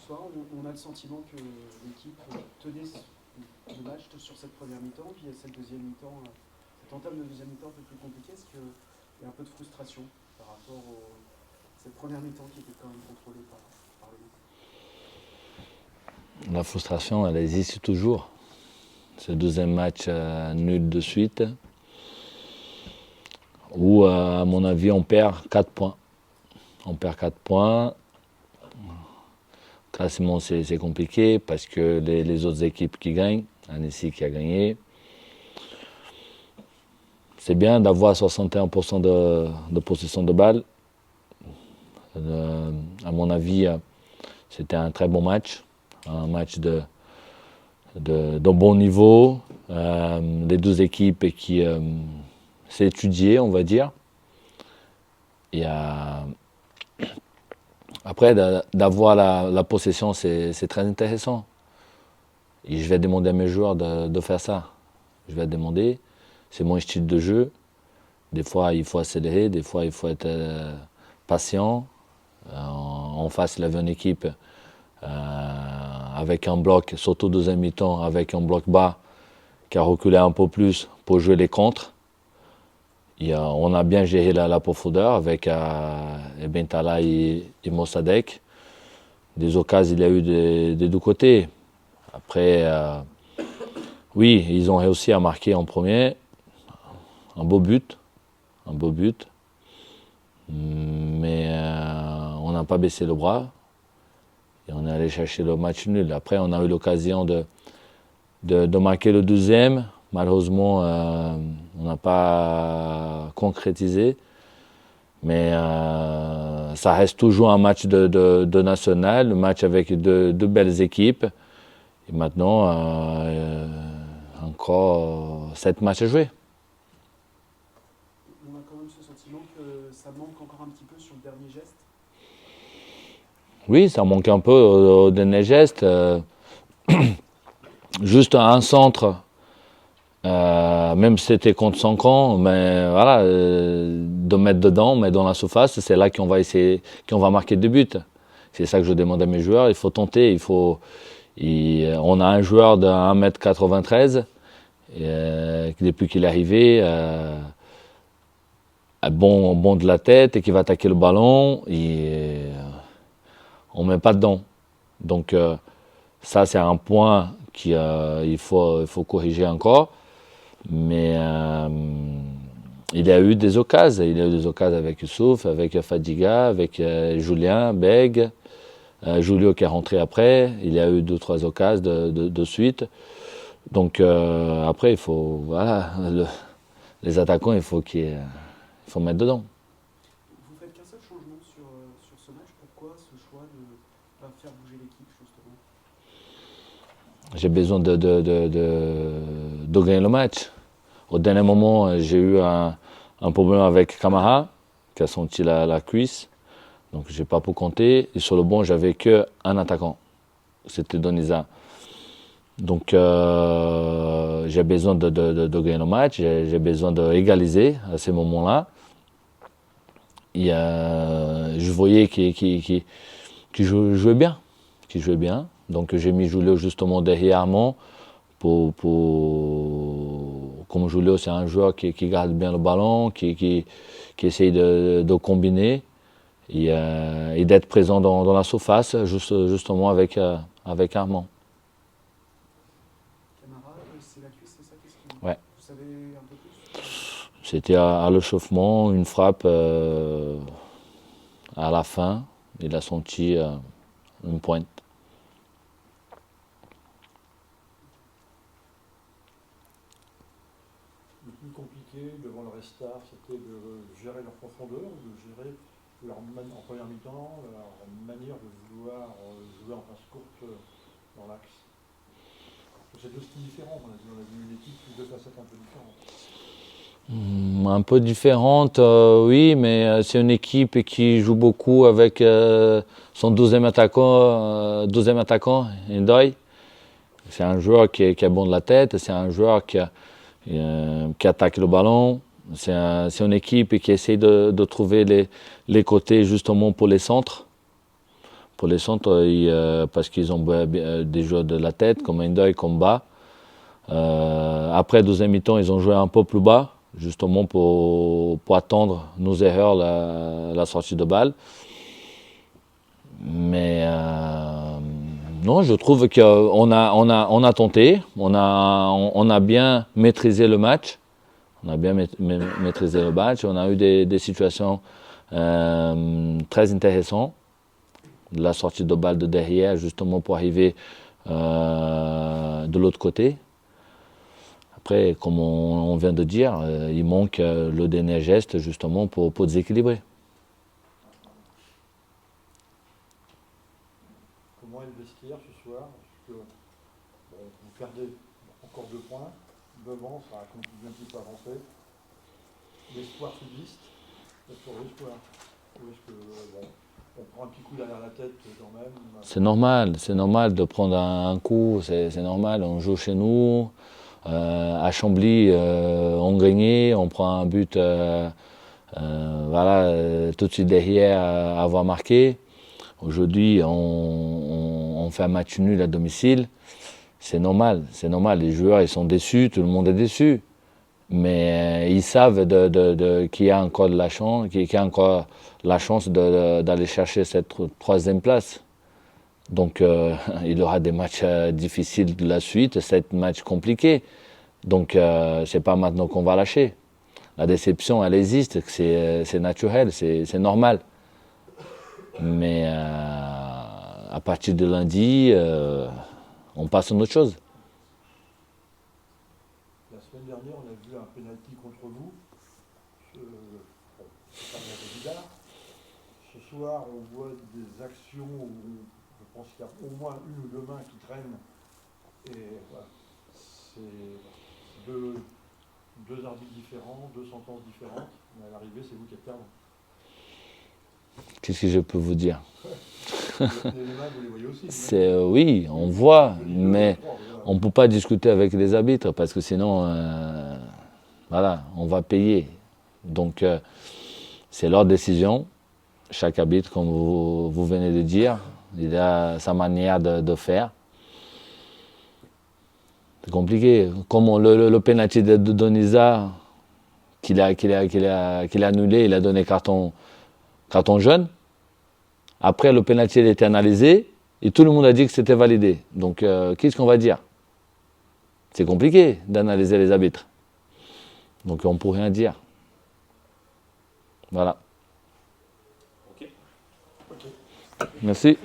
soir, on a le sentiment que l'équipe tenait le match sur cette première mi-temps, puis cette deuxième mi-temps, cette entame de deuxième mi-temps un peu plus compliquée. Est-ce qu'il y a un peu de frustration par rapport à cette première mi-temps qui était quand même contrôlée par le match? La frustration, elle existe toujours. C'est le deuxième match nul de suite, où, à mon avis, on perd 4 points. On perd 4 points. Le classement, c'est compliqué parce que les autres équipes qui gagnent, Annecy qui a gagné, c'est bien d'avoir 61% de possession de balle. À mon avis, c'était un très bon match, un match de bon niveau. Les deux équipes qui s'est étudié, on va dire. Et après, d'avoir la possession, c'est très intéressant. Et je vais demander à mes joueurs de faire ça. Je vais demander, c'est mon style de jeu. Des fois, il faut accélérer, des fois, il faut être patient. En face, il avait une équipe avec un bloc, surtout deuxième mi-temps, avec un bloc bas qui a reculé un peu plus pour jouer les contres. On a bien géré la profondeur avec Bentala et Mossadegh. Des occasions, il y a eu des deux côtés. Après, oui, ils ont réussi à marquer en premier. Un beau but. Mais on n'a pas baissé le bras. Et on est allé chercher le match nul. Après, on a eu l'occasion de marquer le deuxième. Malheureusement, on n'a pas concrétisé. Mais ça reste toujours un match de national, un match avec deux belles équipes. Et maintenant, encore 7 matchs à jouer. On a quand même ce sentiment que ça manque encore un petit peu sur le dernier geste. Oui, ça manque un peu au dernier geste. Juste un centre, même si c'était contre son camp, mais voilà, de mettre dedans, mais dans la surface, c'est là qu'on va essayer, qu'on va marquer 2 buts. C'est ça que je demande à mes joueurs. Il faut tenter, on a un joueur de 1m93, depuis qu'il est arrivé, bon de la tête et qui va attaquer le ballon. On ne met pas dedans. Donc ça, c'est un point qu'il faut corriger encore. Mais il y a eu des occasions. Il y a eu des occasions avec Youssouf, avec Fadiga, avec Julien, Beg, Julio qui est rentré après. Il y a eu 2-3 occasions de suite. Donc après, il faut, voilà, les attaquants, il faut mettre dedans. Vous faites qu'un seul changement sur ce match. Pourquoi ce choix de ne pas faire bouger l'équipe, justement? J'ai besoin de gagner le match. Au dernier moment, j'ai eu un problème avec Camara, qui a senti la cuisse. Donc, je n'ai pas pu compter. Et sur le banc, j'avais qu'un attaquant. C'était Doniza. Donc, j'ai besoin de gagner le match. J'ai besoin d'égaliser à ces moments-là. Et je voyais qu'il jouait bien. Donc, j'ai mis Julio justement derrière Armand. Comme Julio, c'est un joueur qui garde bien le ballon, qui essaye de combiner et d'être présent dans la surface, justement avec Armand. Camara, c'est la cuisse, c'est ça? Ouais. Vous savez un peu plus? C'était à l'échauffement, une frappe à la fin. Il a senti une pointe. Le plus compliqué devant le restart, c'était de gérer leur profondeur, de gérer en première mi-temps leur manière de vouloir jouer en passe courte dans l'axe. C'est deux styles différents. On a vu une équipe qui deux facettes un peu différentes. Un peu différente, oui, mais c'est une équipe qui joue beaucoup avec son deuxième attaquant, Ndoye. C'est un joueur qui est bon de la tête, c'est un joueur qui attaque le ballon. C'est une équipe qui essaie de trouver les côtés justement pour les centres, Pour les centres, parce qu'ils ont des joueurs de la tête, comme Endoy, comme Bas. Après, deuxième mi-temps, ils ont joué un peu plus bas, justement pour attendre nos erreurs, la sortie de balle. Mais non, je trouve qu'on a tenté, on a bien maîtrisé le match. On a bien maîtrisé le match. On a eu des situations très intéressantes. La sortie de balle de derrière, justement pour arriver de l'autre côté. Après, comme on vient de dire, il manque le dernier geste, justement, pour déséquilibrer. Comment est le vestiaire ce soir? Parce que bon, vous perdez encore 2 points. Devant, ça a continué un petit peu à avancer. L'espoir subsiste. Il y a toujours l'espoir. Ou est-ce que bon, on prend un petit coup derrière la tête quand même? C'est normal de prendre un coup, c'est normal. On joue chez nous. À Chambly, on gagnait, on prend un but tout de suite derrière avoir marqué. Aujourd'hui, on fait un match nul à domicile. C'est normal. Les joueurs ils sont déçus, tout le monde est déçu. Mais ils savent qu'il y a encore la chance, d'aller chercher cette troisième place. Donc il y aura des matchs difficiles de la suite, 7 matchs compliqués. Donc c'est pas maintenant qu'on va lâcher. La déception, elle existe, c'est naturel, c'est normal. Mais à partir de lundi, on passe à autre chose. La semaine dernière, on a vu un pénalty contre vous. C'est pas bien bizarre. Ce soir, on voit des actions où je pense qu'il y a au moins 1 ou 2 mains qui traînent. Et voilà, c'est deux arbitres différents, 2 sentences différentes. Mais à l'arrivée, c'est vous qui êtes perdant. Qu'est-ce que je peux vous dire? Les mains, vous les voyez aussi. Oui, on voit, mais on ne peut pas discuter avec les arbitres parce que sinon, on va payer. Donc, c'est leur décision. Chaque arbitre, comme vous venez de dire, il a sa manière de faire. C'est compliqué. Comme le penalty de Donisa qu'il a annulé, il a donné carton jaune. Après, le penalty a été analysé et tout le monde a dit que c'était validé. Donc, qu'est-ce qu'on va dire? C'est compliqué d'analyser les arbitres. Donc, on ne peut rien dire. Voilà. Ok. Merci.